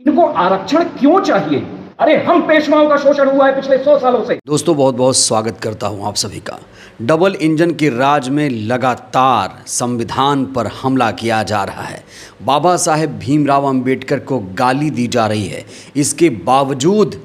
इनको आरक्षण क्यों चाहिए? अरे हम पेशवाओं का शोषण हुआ है पिछले 100 सालों से। दोस्तों बहुत बहुत स्वागत करता हूं आप सभी का। डबल इंजन के राज में लगातार संविधान पर हमला किया जा रहा है। बाबा साहेब भीमराव अंबेडकर को गाली दी जा रही है। इसके बावजूद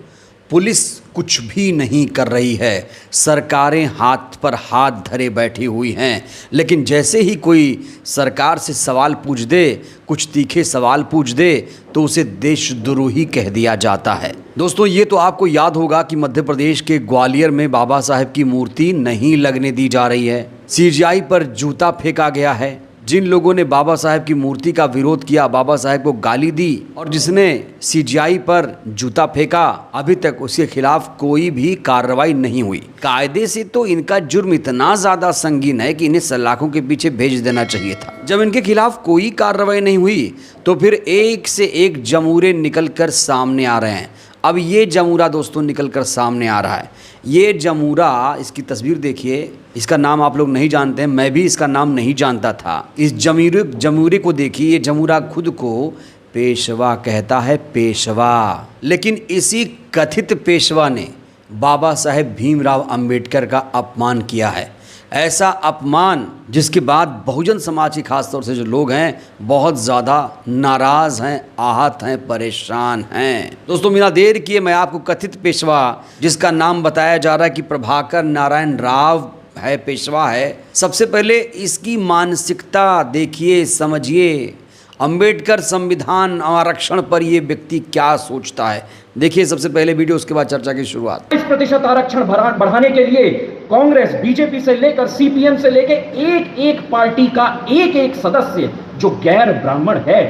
पुलिस कुछ भी नहीं कर रही है। सरकारें हाथ पर हाथ धरे बैठी हुई हैं। लेकिन जैसे ही कोई सरकार से सवाल पूछ दे, कुछ तीखे सवाल पूछ दे, तो उसे देशद्रोही कह दिया जाता है। दोस्तों ये तो आपको याद होगा कि मध्य प्रदेश के ग्वालियर में बाबा साहेब की मूर्ति नहीं लगने दी जा रही है। सीजीआई पर जूता फेंका गया है। जिन लोगों ने बाबा साहेब की मूर्ति का विरोध किया, बाबा साहेब को गाली दी और जिसने सीजीआई पर जूता फेंका, अभी तक उसके खिलाफ कोई भी कार्रवाई नहीं हुई। कायदे से तो इनका जुर्म इतना ज़्यादा संगीन है कि इन्हें सलाखों के पीछे भेज देना चाहिए था। जब इनके खिलाफ कोई कार्रवाई नहीं हुई तो फिर एक से एक जमूरे निकल कर सामने आ रहे हैं। अब ये जमूरा दोस्तों निकल कर सामने आ रहा है। ये जमूरा, इसकी तस्वीर देखिए। इसका नाम आप लोग नहीं जानते हैं, मैं भी इसका नाम नहीं जानता था। इस जमूरे को देखिए। ये जमूरा खुद को पेशवा कहता है, पेशवा। लेकिन इसी कथित पेशवा ने बाबा साहेब भीमराव अंबेडकर का अपमान किया है। ऐसा अपमान जिसके बाद बहुजन समाज के खास तौर से जो लोग हैं बहुत ज़्यादा नाराज़ हैं, आहत हैं, परेशान हैं। दोस्तों बिना देर किए मैं आपको कथित पेशवा, जिसका नाम बताया जा रहा है कि प्रभाकर नारायण राव है, पेशवा है, सबसे पहले इसकी मानसिकता देखिए, समझिए। अंबेडकर संविधान आरक्षण पर ये व्यक्ति क्या सोचता है, देखिए सबसे पहले वीडियो, उसके बाद चर्चा की शुरुआत। 30% आरक्षण बढ़ाने के लिए कांग्रेस, बीजेपी से लेकर सीपीएम से लेकर एक एक पार्टी का एक एक सदस्य जो गैर ब्राह्मण है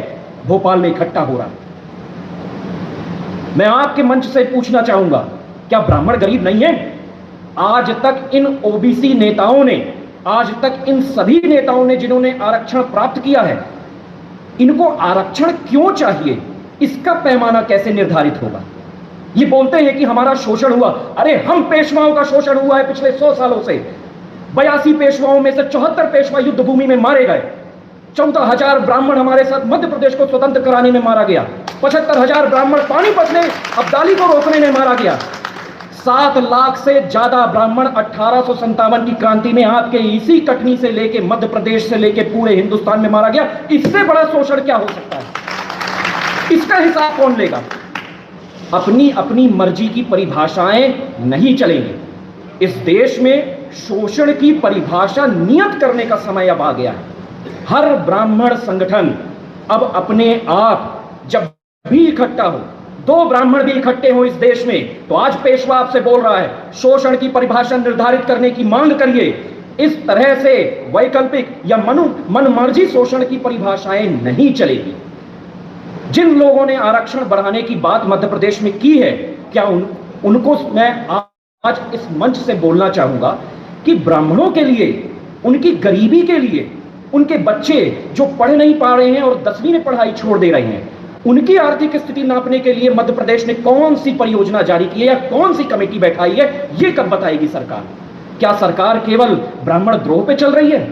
भोपाल में इकट्ठा हो रहा है। मैं आपके मंच से पूछना चाहूंगा, क्या ब्राह्मण गरीब नहीं है? आज तक इन ओबीसी नेताओं ने, आज तक इन सभी नेताओं ने जिन्होंने आरक्षण प्राप्त किया है, इनको आरक्षण क्यों चाहिए? इसका पैमाना कैसे निर्धारित होगा? ये बोलते हैं कि हमारा शोषण हुआ। अरे हम पेशवाओं का शोषण हुआ है पिछले 100 सालों से। 82 पेशवाओं में से 74 पेशवा युद्ध भूमि में मारे गए। 14,000 ब्राह्मण हमारे साथ मध्य प्रदेश को स्वतंत्र कराने में मारा गया। 75,000 ब्राह्मण पानीपत में अब्दाली को रोकने में मारा गया। 7 लाख से ज्यादा ब्राह्मण 1857 की क्रांति में आपके इसी कटनी से लेके मध्य प्रदेश से लेके पूरे हिंदुस्तान में मारा गया। इससे बड़ा शोषण क्या हो सकता है? इसका हिसाब कौन लेगा? अपनी अपनी मर्जी की परिभाषाएं नहीं चलेंगी। इस देश में शोषण की परिभाषा नियत करने का समय अब आ गया है। हर ब्राह्मण संगठन अब अपने आप जब भी इकट्ठा हो, 2 ब्राह्मण भी इकट्ठे हो इस देश में, तो आज पेशवा आपसे बोल रहा है शोषण की परिभाषा निर्धारित करने की मांग करिए। इस तरह से वैकल्पिक या मनमर्जी शोषण की परिभाषाएं नहीं चलेगी। जिन लोगों ने आरक्षण बढ़ाने की बात मध्य प्रदेश में की है, क्या उनको मैं आज इस मंच से बोलना चाहूंगा कि ब्राह्मणों के लिए, उनकी गरीबी के लिए, उनके बच्चे जो पढ़ नहीं पा रहे हैं और 10वीं में पढ़ाई छोड़ दे रहे हैं, उनकी आर्थिक स्थिति नापने के लिए मध्य प्रदेश ने कौन सी परियोजना जारी की है या कौन सी कमेटी बैठाई है, यह कब बताएगी सरकार? क्या सरकार केवल ब्राह्मण द्रोह पे चल रही है?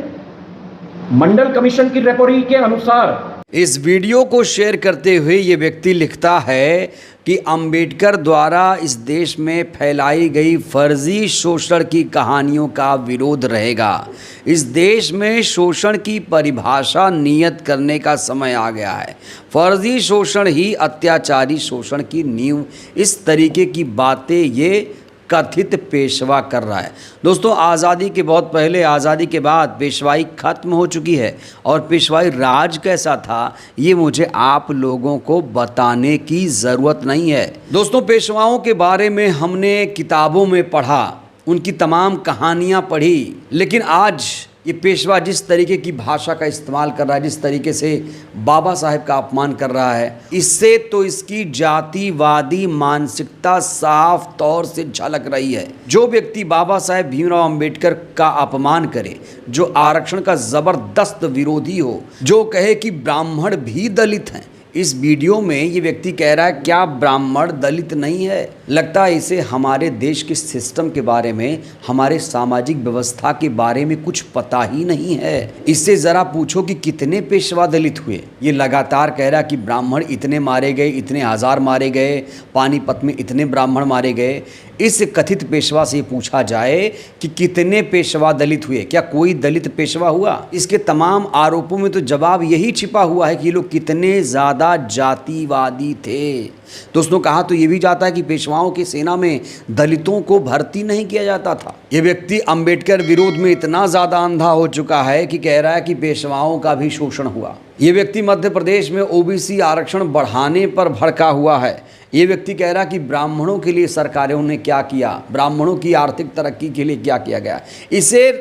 मंडल कमीशन की रिपोर्ट के अनुसार इस वीडियो को शेयर करते हुए ये व्यक्ति लिखता है कि अंबेडकर द्वारा इस देश में फैलाई गई फर्जी शोषण की कहानियों का विरोध रहेगा। इस देश में शोषण की परिभाषा नियत करने का समय आ गया है। फर्जी शोषण ही अत्याचारी शोषण की नींव, इस तरीके की बातें ये कथित पेशवा कर रहा है। दोस्तों आज़ादी के बहुत पहले, आज़ादी के बाद पेशवाई खत्म हो चुकी है और पेशवाई राज कैसा था ये मुझे आप लोगों को बताने की ज़रूरत नहीं है। दोस्तों पेशवाओं के बारे में हमने किताबों में पढ़ा, उनकी तमाम कहानियाँ पढ़ी, लेकिन आज ये पेशवा जिस तरीके की भाषा का इस्तेमाल कर रहा है, जिस तरीके से बाबा साहेब का अपमान कर रहा है, इससे तो इसकी जातिवादी मानसिकता साफ तौर से झलक रही है। जो व्यक्ति बाबा साहेब भीमराव अंबेडकर का अपमान करे, जो आरक्षण का ज़बरदस्त विरोधी हो, जो कहे कि ब्राह्मण भी दलित हैं, इस वीडियो में ये व्यक्ति कह रहा है क्या ब्राह्मण दलित नहीं है। लगता है इसे हमारे देश के सिस्टम के बारे में, हमारे सामाजिक व्यवस्था के बारे में कुछ पता ही नहीं है। इससे ज़रा पूछो कि कितने पेशवा दलित हुए। ये लगातार कह रहा है कि ब्राह्मण इतने मारे गए, इतने हजार मारे गए, पानीपत में इतने ब्राह्मण मारे गए। इस कथित पेशवा से पूछा जाए कि कितने पेशवा दलित हुए, क्या कोई दलित पेशवा हुआ? इसके तमाम आरोपों में तो जवाब यही छिपा हुआ है कि ये लोग कितने ज़्यादा जातिवादी थे। दोस्तों, कहा तो ये भी जाता है कि पेशवाओं की सेना में दलितों को भर्ती नहीं किया जाता था। ये व्यक्ति अंबेडकर विरोध में इतना ज़्यादा अंधा हो चुका है कि कह रहा है कि पेशवाओं का भी शोषण हुआ। ये व्यक्ति मध्य प्रदेश में ओबीसी आरक्षण बढ़ाने पर भड़का हुआ है। ये व्यक्ति कह रहा कि ब्राह्मणों के लिए सरकारों ने क्या किया, ब्राह्मणों की आर्थिक तरक्की के लिए क्या किया गया। इसे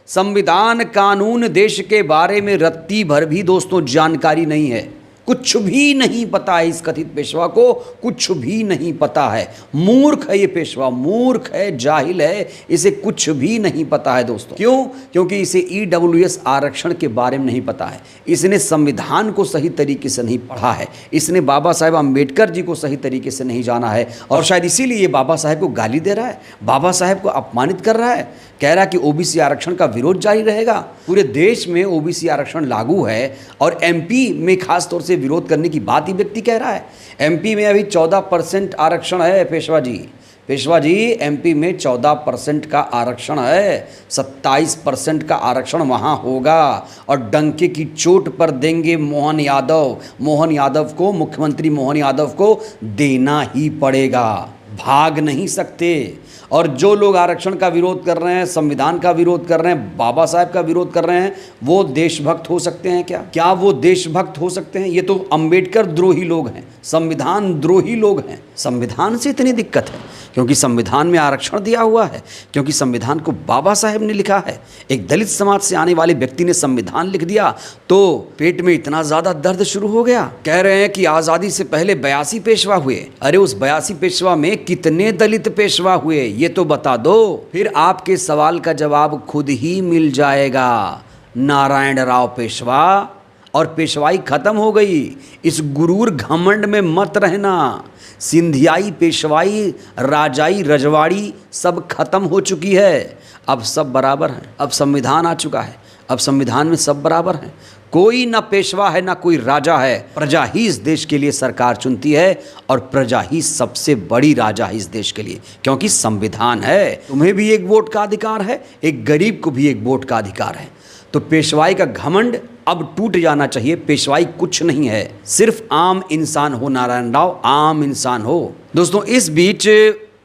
संविधान, कानून, देश के बारे में रत्ती भर भी दोस्तों जानकारी नहीं है। कुछ भी नहीं पता है इस कथित पेशवा को, कुछ भी नहीं पता है। मूर्ख है ये पेशवा, मूर्ख है, जाहिल है, इसे कुछ भी नहीं पता है दोस्तों। क्यों? क्योंकि इसे ईडब्ल्यूएस आरक्षण के बारे में नहीं पता है। इसने संविधान को सही तरीके से नहीं पढ़ा है। इसने बाबा साहेब अम्बेडकर जी को सही तरीके से नहीं जाना है और शायद इसीलिए ये बाबा साहेब को गाली दे रहा है, बाबा साहेब को अपमानित कर रहा है। कह रहा है कि ओबीसी आरक्षण का विरोध जारी रहेगा। पूरे देश में ओबीसी आरक्षण लागू है और एमपी में खास तौर से विरोध करने की बात ही व्यक्ति कह रहा है। एमपी में अभी 14% आरक्षण है पेशवा जी, एमपी में 14% का आरक्षण है। 27% का आरक्षण वहाँ होगा और डंके की चोट पर देंगे मोहन यादव को, मुख्यमंत्री मोहन यादव को देना ही पड़ेगा, भाग नहीं सकते। और जो लोग आरक्षण का विरोध कर रहे हैं, संविधान का विरोध कर रहे हैं, बाबा साहेब का विरोध कर रहे हैं, वो देशभक्त हो सकते हैं क्या वो देशभक्त हो सकते हैं? ये तो अंबेडकर द्रोही लोग हैं, संविधान द्रोही लोग हैं। संविधान से इतनी दिक्कत है क्योंकि संविधान में आरक्षण दिया हुआ है, क्योंकि संविधान को बाबा साहेब ने लिखा है। एक दलित समाज से आने वाले व्यक्ति ने संविधान लिख दिया तो पेट में इतना ज़्यादा दर्द शुरू हो गया। कह रहे हैं कि आज़ादी से पहले 82 पेशवा हुए। अरे उस 82 पेशवा में कितने दलित पेशवा हुए ये तो बता दो, फिर आपके सवाल का जवाब खुद ही मिल जाएगा। नारायण राव पेशवा और पेशवाई खत्म हो गई। इस गुरूर घमंड में मत रहना। सिंधियाई, पेशवाई, राजाई, रजवाड़ी सब खत्म हो चुकी है। अब सब बराबर हैं। अब संविधान आ चुका है, अब संविधान में सब बराबर हैं। कोई ना पेशवा है ना कोई राजा है। प्रजा ही इस देश के लिए सरकार चुनती है और प्रजा ही सबसे बड़ी राजा है इस देश के लिए, क्योंकि संविधान है। तुम्हें भी एक वोट का अधिकार है, एक गरीब को भी एक वोट का अधिकार है। तो पेशवाई का घमंड अब टूट जाना चाहिए। पेशवाई कुछ नहीं है, सिर्फ आम इंसान हो नारायण राव, आम इंसान हो। दोस्तों, इस बीच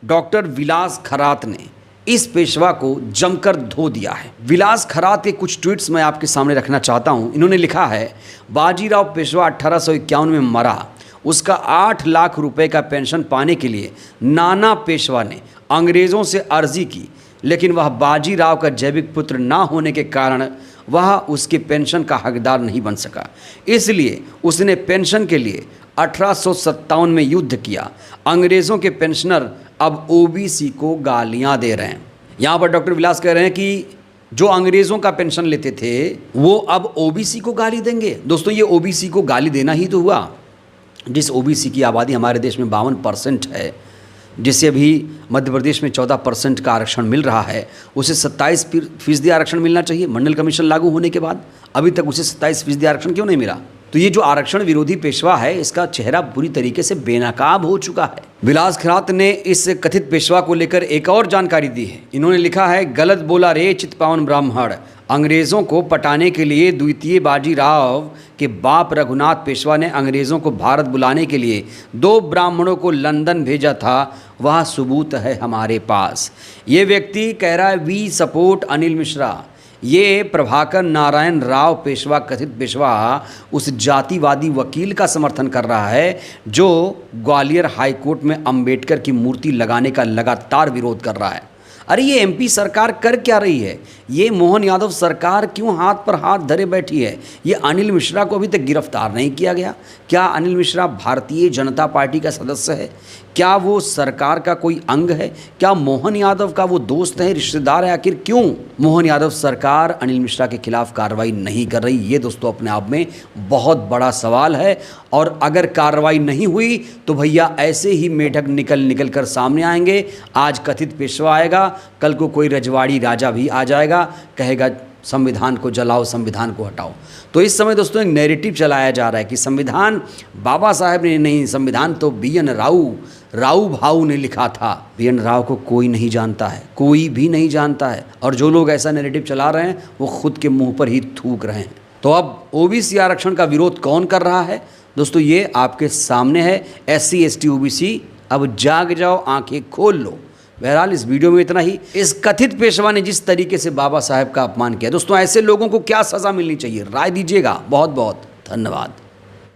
डॉक्टर विलास खरात ने इस पेशवा को जमकर धो दिया है। विलास खरात के कुछ ट्वीट्स मैं आपके सामने रखना चाहता हूं। इन्होंने लिखा है, बाजीराव पेशवा 1851 में मरा, उसका 8 लाख रुपए का पेंशन पाने के लिए नाना पेशवा ने अंग्रेज़ों से अर्जी की, लेकिन वह बाजीराव का जैविक पुत्र ना होने के कारण वह उसके पेंशन का हकदार नहीं बन सका। इसलिए उसने पेंशन के लिए 1857 में युद्ध किया। अंग्रेज़ों के पेंशनर अब ओबीसी को गालियां दे रहे हैं। यहाँ पर डॉक्टर विलास कह रहे हैं कि जो अंग्रेज़ों का पेंशन लेते थे वो अब ओबीसी को गाली देंगे। दोस्तों, ये ओबीसी को गाली देना ही तो हुआ। जिस ओबीसी की आबादी हमारे देश में 52% है, जिसे अभी मध्य प्रदेश में 14% का आरक्षण मिल रहा है, उसे 27% आरक्षण मिलना चाहिए। मंडल कमीशन लागू होने के बाद अभी तक उसे 27% आरक्षण क्यों नहीं मिला? तो ये जो आरक्षण विरोधी पेशवा है, इसका चेहरा पूरी तरीके से बेनकाब हो चुका है। विलास खरात ने इस कथित पेशवा को लेकर एक और जानकारी दी है। इन्होंने लिखा है, गलत बोला रे चितपावन ब्राह्मण। अंग्रेज़ों को पटाने के लिए द्वितीय बाजीराव के बाप रघुनाथ पेशवा ने अंग्रेज़ों को भारत बुलाने के लिए 2 ब्राह्मणों को लंदन भेजा था। वह सबूत है हमारे पास। ये व्यक्ति कह रहा है, वी सपोर्ट अनिल मिश्रा। ये प्रभाकर नारायण राव पेशवा, कथित पेशवा, उस जातिवादी वकील का समर्थन कर रहा है जो ग्वालियर हाईकोर्ट में अंबेडकर की मूर्ति लगाने का लगातार विरोध कर रहा है। अरे ये एमपी सरकार कर क्या रही है? ये मोहन यादव सरकार क्यों हाथ पर हाथ धरे बैठी है? ये अनिल मिश्रा को अभी तक गिरफ्तार नहीं किया गया। क्या अनिल मिश्रा भारतीय जनता पार्टी का सदस्य है? क्या वो सरकार का कोई अंग है? क्या मोहन यादव का वो दोस्त है, रिश्तेदार है? आखिर क्यों मोहन यादव सरकार अनिल मिश्रा के खिलाफ कार्रवाई नहीं कर रही? ये दोस्तों अपने आप में बहुत बड़ा सवाल है। और अगर कार्रवाई नहीं हुई तो भैया ऐसे ही मेढक निकल कर सामने आएंगे। आज कथित पेशवा आएगा, कल को कोई रजवाड़ी राजा भी आ जाएगा, कहेगा संविधान को जलाओ, संविधान को हटाओ। तो इस समय दोस्तों एक नैरेटिव चलाया जा रहा है कि संविधान बाबा साहेब ने नहीं, संविधान तो BN राव भाऊ ने लिखा था। BN राव को कोई नहीं जानता है, कोई भी नहीं जानता है। और जो लोग ऐसा नैरेटिव चला रहे हैं वो खुद के मुंह पर ही थूक रहे हैं। तो अब OBC आरक्षण का विरोध कौन कर रहा है दोस्तों, ये आपके सामने है। SC ST OBC अब जाग जाओ, आंखें खोल लो। बहरहाल इस वीडियो में इतना ही। इस कथित पेशवा ने जिस तरीके से बाबा साहेब का अपमान किया दोस्तों, ऐसे लोगों को क्या सज़ा मिलनी चाहिए, राय दीजिएगा। बहुत बहुत धन्यवाद।